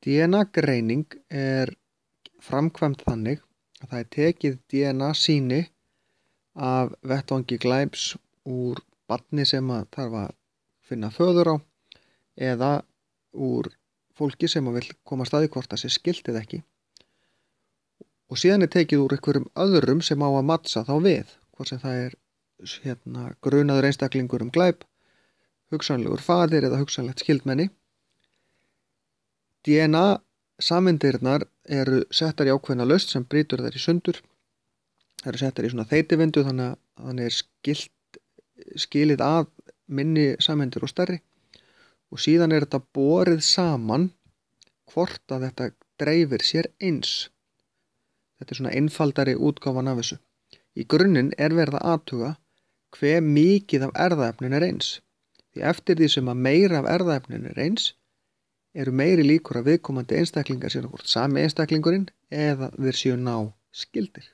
DNA-greining framkvæmd þannig að það tekið DNA-sýni af vettvangi glæps úr barni sem þarf að finna föður á eða úr fólki sem vill koma staði hvort það sé skylt eða ekki. Og síðan tekið úr einhverjum öðrum sem á að mattsa þá við, hvort sem það grunaður einstaklingur glæp, hugsanlegur faðir eða hugsanlegt skyldmenni. DNA-sameindirnar eru settar í ákveðna lausn sem brýtur þær í sundur. Það eru settar í svona þeytivindu þannig að skilið að minni sameindir og stærri. Og síðan þetta borið saman hvort að þetta dreifir sér eins. Þetta svona einfaldari útgáfan af þessu. Í grunninn verið að athuga hve mikið af erfðaefninu eins. Því eftir því sem að meira af erfðaefninu eins, eru meiri líkur að viðkomandi einstaklingar séu hvort sami einstaklingurinn eða þeir séu skyldir.